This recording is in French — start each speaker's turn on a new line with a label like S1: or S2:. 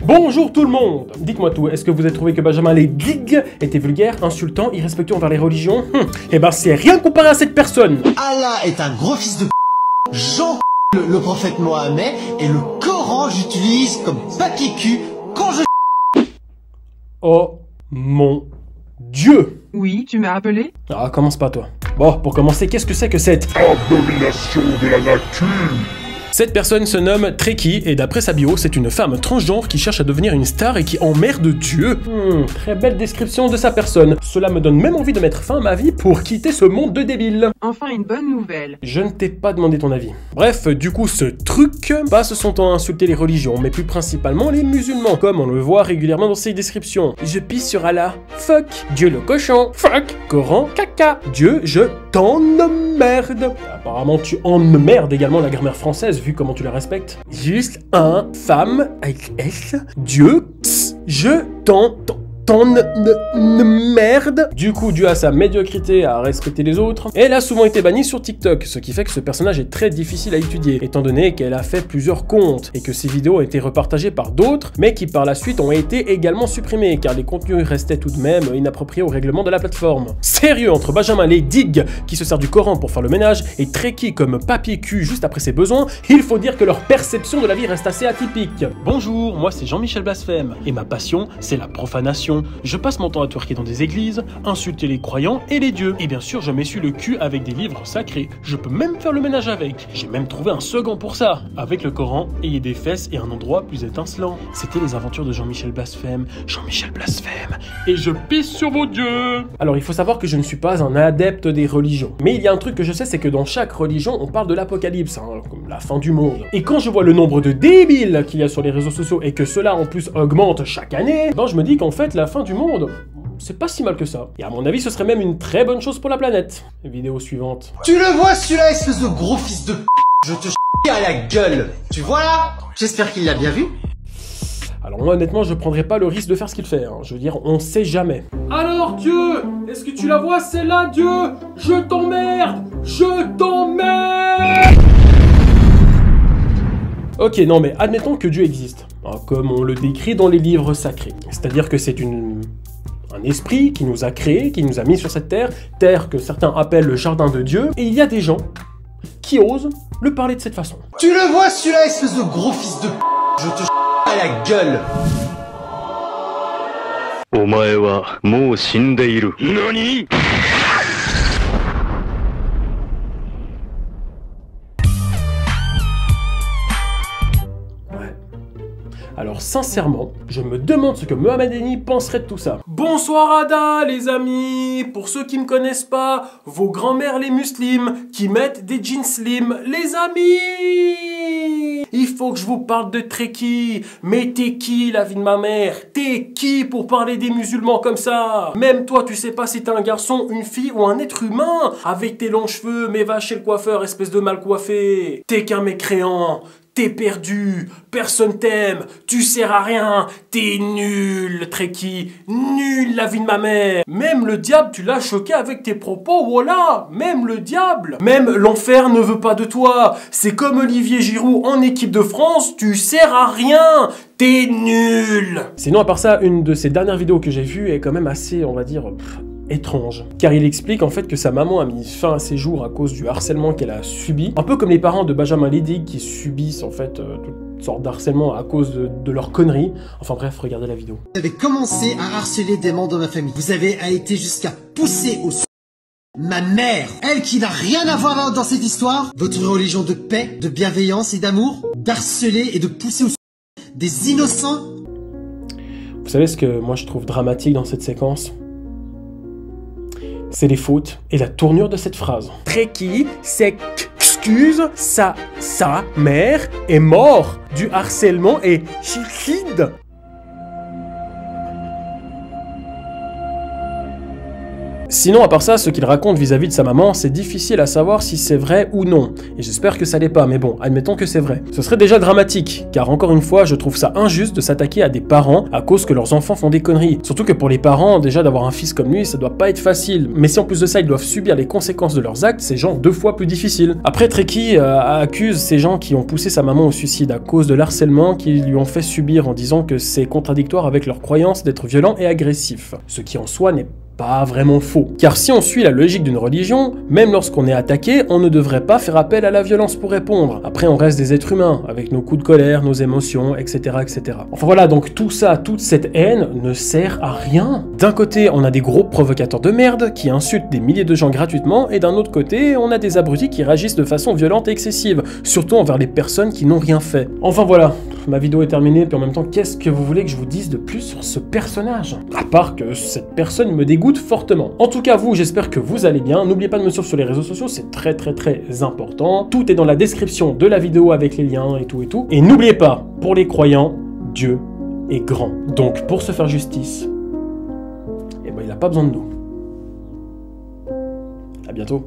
S1: Bonjour tout le monde. Dites-moi tout, est-ce que vous avez trouvé que Benjamin Ledig était vulgaire, insultant, irrespectueux envers les religions? Eh ben c'est rien comparé à cette personne.
S2: Allah est un gros fils de Jean le prophète Mohamed et le Coran j'utilise comme papier cul quand je...
S1: Oh mon Dieu.
S3: Oui, tu m'as appelé?
S1: Ah, commence pas toi. Bon, pour commencer, qu'est-ce que c'est que cette
S4: abomination de la nature?
S1: Cette personne se nomme Trekkie et d'après sa bio, c'est une femme transgenre qui cherche à devenir une star et qui emmerde Dieu. Très belle description de sa personne. Cela me donne même envie de mettre fin à ma vie pour quitter ce monde de débiles.
S3: Enfin une bonne nouvelle.
S1: Je ne t'ai pas demandé ton avis. Bref, du coup, ce truc passe son temps à insulter les religions, mais plus principalement les musulmans, comme on le voit régulièrement dans ses descriptions. Je pisse sur Allah. Fuck. Dieu le cochon. Fuck. Coran. Caca. Dieu, je t'emmerde. Apparemment, tu emmerdes également la grammaire française, vu comment tu la respectes. Juste un, femme, avec S, Dieu, je merde. Du coup, dû à sa médiocrité à respecter les autres, elle a souvent été bannie sur TikTok, ce qui fait que ce personnage est très difficile à étudier, étant donné qu'elle a fait plusieurs comptes, et que ses vidéos ont été repartagées par d'autres, mais qui par la suite ont été également supprimés, car les contenus restaient tout de même inappropriés au règlement de la plateforme. Sérieux, entre Benjamin Ledig, qui se sert du Coran pour faire le ménage, et Trekkie comme papier cul juste après ses besoins, il faut dire que leur perception de la vie reste assez atypique. Bonjour, moi c'est Jean-Michel Blasphème, et ma passion, c'est la profanation. Je passe mon temps à twerker dans des églises, insulter les croyants et les dieux. Et bien sûr, je m'essuie le cul avec des livres sacrés. Je peux même faire le ménage avec. J'ai même trouvé un second pour ça. Avec le Coran, ayez des fesses et un endroit plus étincelant. C'était les aventures de Jean-Michel Blasphème. Jean-Michel Blasphème. Et je pisse sur vos dieux. Alors, il faut savoir que je ne suis pas un adepte des religions. Mais il y a un truc que je sais, c'est que dans chaque religion, on parle de l'apocalypse, comme la fin du monde. Et quand je vois le nombre de débiles qu'il y a sur les réseaux sociaux et que cela en plus augmente chaque année, ben je me dis qu'en fait, la fin du monde, c'est pas si mal que ça. Et à mon avis, ce serait même une très bonne chose pour la planète. Vidéo suivante.
S2: Tu le vois celui-là, espèce de gros fils de je te chie à la gueule. Tu vois là? J'espère qu'il l'a bien vu.
S1: Alors moi, honnêtement, je prendrais pas le risque de faire ce qu'il fait. Je veux dire, on sait jamais. Alors Dieu, est-ce que tu la vois celle-là, Dieu? Je t'emmerde. Je t'emmerde. Ok, non mais admettons que Dieu existe, comme on le décrit dans les livres sacrés. C'est-à-dire que c'est un esprit qui nous a créés, qui nous a mis sur cette terre, terre que certains appellent le jardin de Dieu, et il y a des gens qui osent le parler de cette façon.
S2: Tu le vois celui-là, espèce de gros fils de je te chie à la gueule.
S4: Omae wa mou shindeiru. Nani?
S1: Alors sincèrement, je me demande ce que Mohamed Eni penserait de tout ça. Bonsoir Ada les amis. Pour ceux qui ne me connaissent pas, vos grands-mères les musulmanes qui mettent des jeans slim, les amis. Il faut que je vous parle de Trekkie. Mais t'es qui la vie de ma mère? T'es qui pour parler des musulmans comme ça? Même toi tu sais pas si t'es un garçon, une fille ou un être humain. Avec tes longs cheveux, mais va chez le coiffeur espèce de mal coiffé. T'es qu'un mécréant. T'es perdu, personne t'aime, tu sers à rien, t'es nul, Trekkie, nul la vie de ma mère. Même le diable, tu l'as choqué avec tes propos, voilà, même le diable. Même l'enfer ne veut pas de toi. C'est comme Olivier Giroud en équipe de France, tu sers à rien, t'es nul. Sinon, à part ça, une de ces dernières vidéos que j'ai vues est quand même assez, on va dire... étrange, car il explique en fait que sa maman a mis fin à ses jours à cause du harcèlement qu'elle a subi, un peu comme les parents de Benjamin Ledig qui subissent en fait toutes sortes d'harcèlement à cause de leurs conneries. Enfin bref, regardez la vidéo.
S2: Vous avez commencé à harceler des membres de ma famille. Vous avez été jusqu'à pousser au ma mère, elle qui n'a rien à voir dans cette histoire, votre religion de paix, de bienveillance et d'amour, d'harceler et de pousser au des innocents.
S1: Vous savez ce que moi je trouve dramatique dans cette séquence? C'est les fautes et la tournure de cette phrase. Trekkie s'excuse, sa mère est mort du harcèlement et suicide. Sinon, à part ça, ce qu'il raconte vis-à-vis de sa maman, c'est difficile à savoir si c'est vrai ou non. Et j'espère que ça l'est pas, mais bon, admettons que c'est vrai. Ce serait déjà dramatique, car encore une fois, je trouve ça injuste de s'attaquer à des parents à cause que leurs enfants font des conneries. Surtout que pour les parents, déjà d'avoir un fils comme lui, ça doit pas être facile. Mais si en plus de ça, ils doivent subir les conséquences de leurs actes, c'est genre 2 fois plus difficile. Après, Treki accuse ces gens qui ont poussé sa maman au suicide à cause de l'harcèlement qu'ils lui ont fait subir en disant que c'est contradictoire avec leur croyance d'être violent et agressif. Ce qui en soi n'est pas vraiment faux. Car si on suit la logique d'une religion, même lorsqu'on est attaqué, on ne devrait pas faire appel à la violence pour répondre. Après, on reste des êtres humains, avec nos coups de colère, nos émotions, etc., etc. Enfin voilà, donc tout ça, toute cette haine ne sert à rien. D'un côté, on a des gros provocateurs de merde qui insultent des milliers de gens gratuitement, et d'un autre côté, on a des abrutis qui réagissent de façon violente et excessive, surtout envers les personnes qui n'ont rien fait. Enfin voilà, ma vidéo est terminée, puis en même temps, qu'est-ce que vous voulez que je vous dise de plus sur ce personnage? À part que cette personne me dégoûte fortement. En tout cas, vous, j'espère que vous allez bien. N'oubliez pas de me suivre sur les réseaux sociaux, c'est très important. Tout est dans la description de la vidéo avec les liens et tout et tout. Et n'oubliez pas, pour les croyants, Dieu est grand. Donc, pour se faire justice, eh ben, il n'a pas besoin de nous. À bientôt.